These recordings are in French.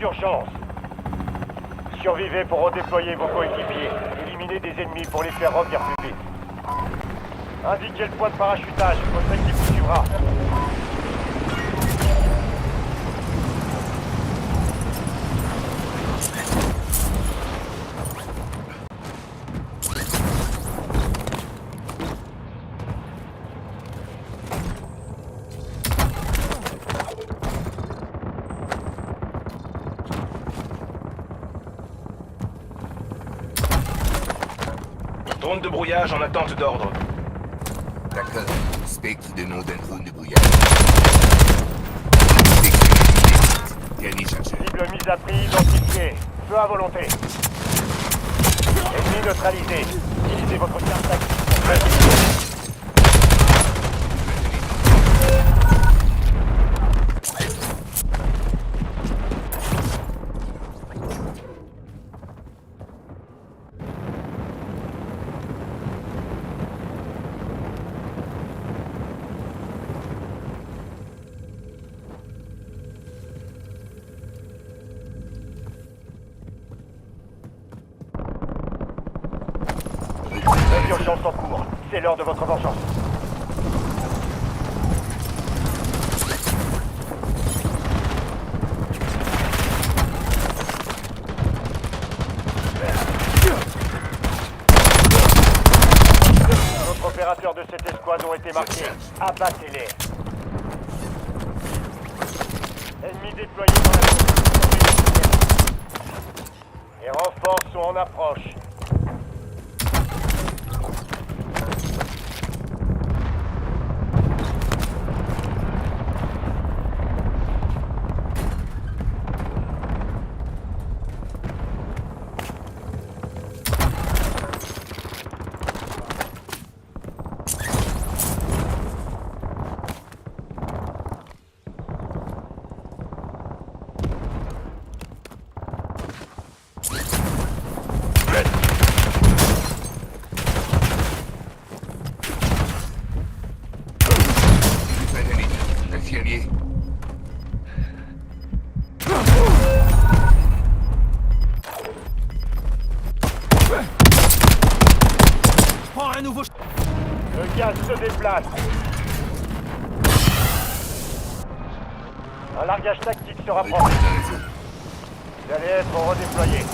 d'urgence. Survivez pour redéployer vos coéquipiers. Éliminez des ennemis pour les faire revenir plus vite. Indiquez le point de parachutage. Votre équipe vous suivra. Drone de brouillage en attente d'ordre. D'accord. Spectre de nom d'un drone de brouillage. Dernier chargeur. Cible mise à prix identifiée. Feu à volonté. Ennemi neutralisé. Utilisez votre carte tactique pour prévenir. L'urgence en cours. C'est l'heure de votre vengeance. D'autres opérateurs de cette escouade ont été marqués. Abattez-les. Ennemis déployés dans la zone. Les renforts sont en approche. Infirmier. Prends un nouveau... Le gaz se déplace. Un largage tactique se rapproche. Vous allez être redéployé.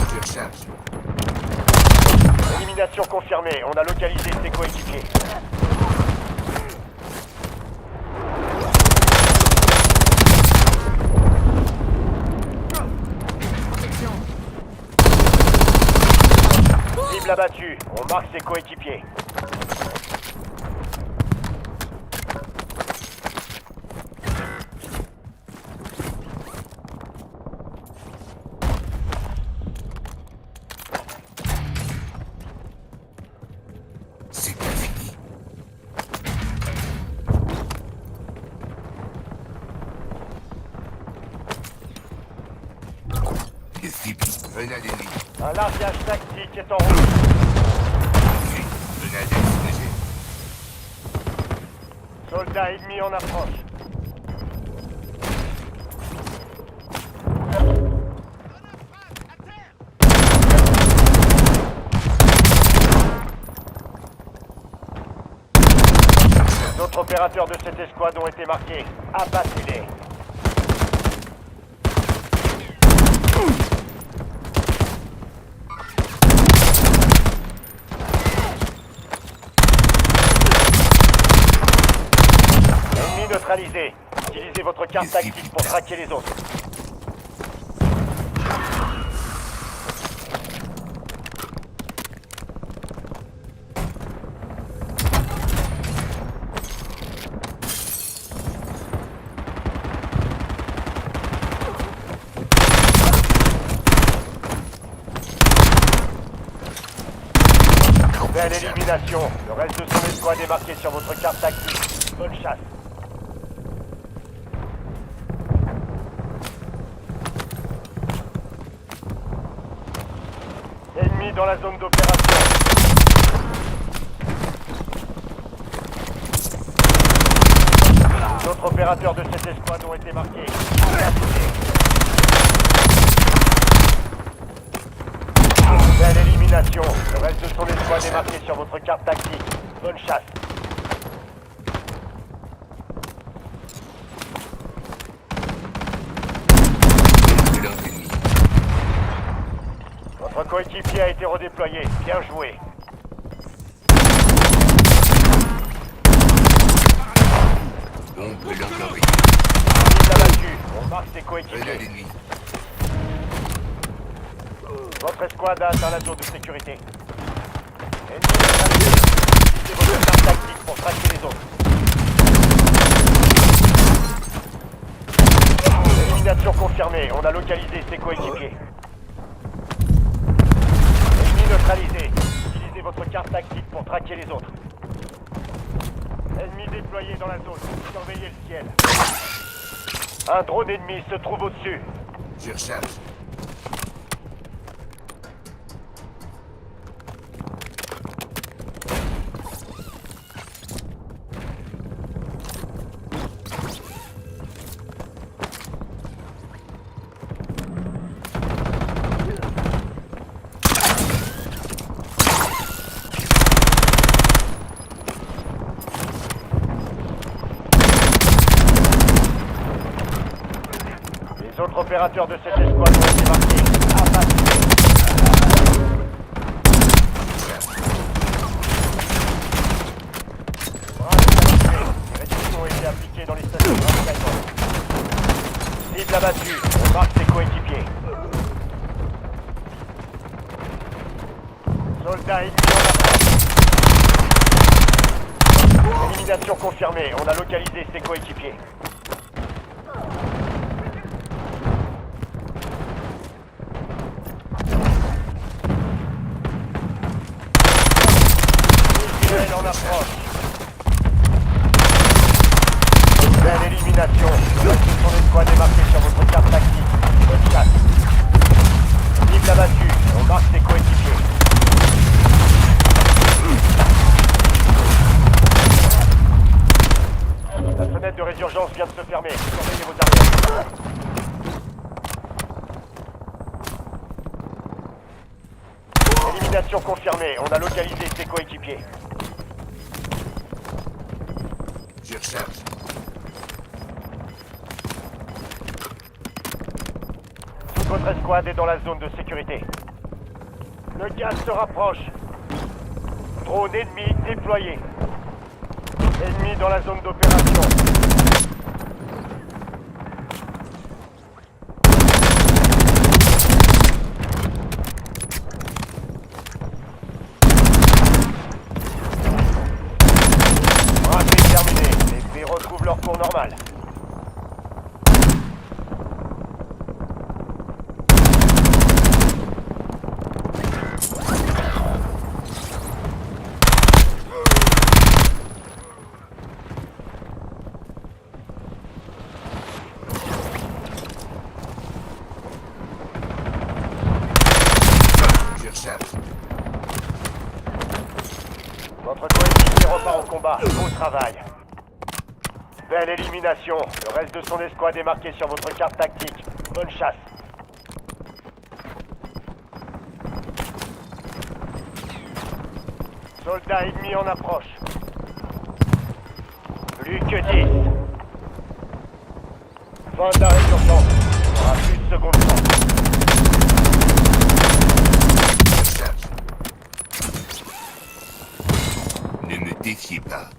Je charge. Élimination confirmée. On a localisé ses coéquipiers. Cible abattue. On marque ses coéquipiers. C'est pas fini. Les cibles. Grenade ennemie. Un largage tactique est en route. Grenade explosée. Soldats ennemis en approche. D'autres opérateurs de cette escouade ont été marqués. Abattez-les. Ennemi neutralisé. Utilisez votre carte tactique pour traquer les autres. Belle élimination. Le reste de son escouade est marqué sur votre carte tactique. Bonne chasse. Ennemi dans la zone d'opération. autres opérateurs de cette escouade ont été marqués. Belle élimination. Le reste de son escouade est marqué sur votre carte tactique. Bonne chasse. De l'un ennemi. Votre coéquipier a été redéployé. Bien joué. Bombe de l'un envoyé. Il l'a battu. On marque ses Grenade coéquipiers. ennemie. Votre escouade a atteint la zone de sécurité. Ennemi neutralisé. Utilisez votre carte tactique pour traquer les autres. Élimination confirmée. On a localisé ses coéquipiers. Ennemi neutralisé. Utilisez votre carte tactique pour traquer les autres. Ennemi déployé dans la zone. Surveillez le ciel. Un drone ennemi se trouve au-dessus. Je recharge. Les autres opérateurs de cette escouade ont été marqués. Abattus. Bravo, satisfait. Les réductions ont été appliquées dans les stations de ravitaillement. Cible abattue. On marque ses coéquipiers. Soldats ennemis en approche. Élimination confirmée. On a localisé ses coéquipiers. Visuel en approche. Belle élimination. Le reste de son escouade est marqué sur votre carte tactique. Bonne chasse. Cible abattue. On marque ses coéquipiers. La fenêtre de résurgence vient de se fermer. Surveillez vos arrières. Élimination confirmée. On a localisé ses coéquipiers. Je recharge. Toute votre escouade est dans la zone de sécurité. Le gaz se rapproche. Drone ennemi déployé. Ennemi dans la zone d'opération. Braquet terminé. Les faits retrouvent leur cours normal. Je recharge. Votre coéquipier repart au combat. Beau travail. Belle élimination. Le reste de son escouade est marqué sur votre carte tactique. Bonne chasse. Soldats ennemis en approche. Plus que 10. Fin de la résurgence. Il n'y aura plus de seconde chance. Je recharge. Ne me défiez pas.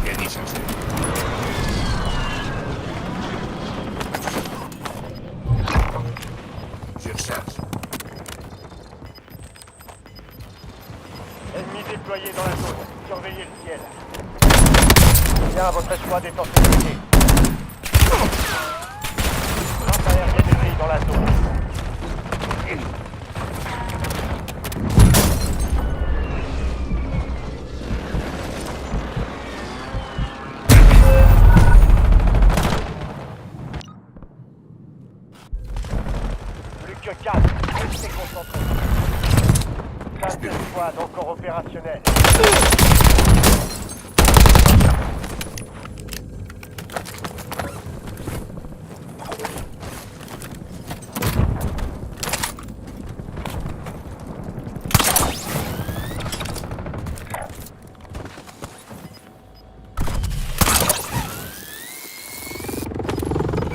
Bien échangé. Je recharge. Ennemi déployé dans la zone. Surveillez le ciel. Bien, votre escouade est en sécurité. Frappe aérienne ennemie dans la zone. opérationnel.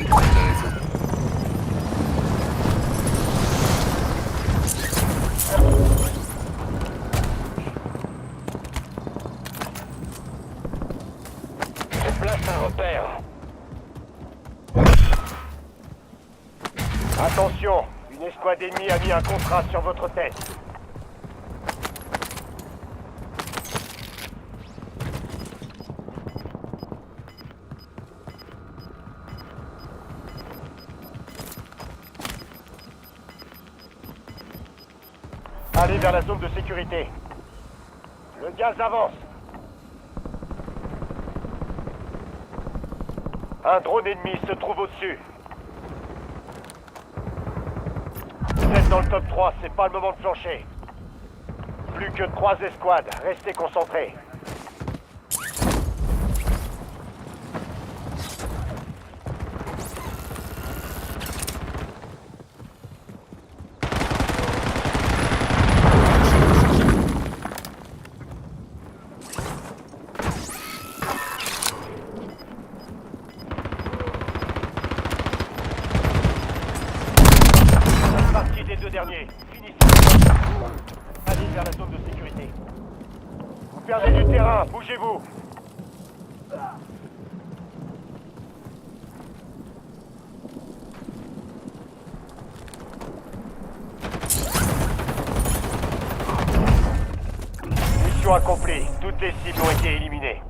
Dans les eaux. Je place un repère. Attention, une escouade ennemie a mis un contrat sur votre tête. Allez vers la zone de sécurité. Le gaz avance. Un drone ennemi se trouve au-dessus. Vous êtes dans le top 3, c'est pas le moment de flancher. Plus que 3 escouades, restez concentrés. Partie des 2 derniers. Finissez. Allez vers la zone de sécurité. Vous perdez du terrain, bougez-vous. Mission accomplie. Toutes les cibles ont été éliminées.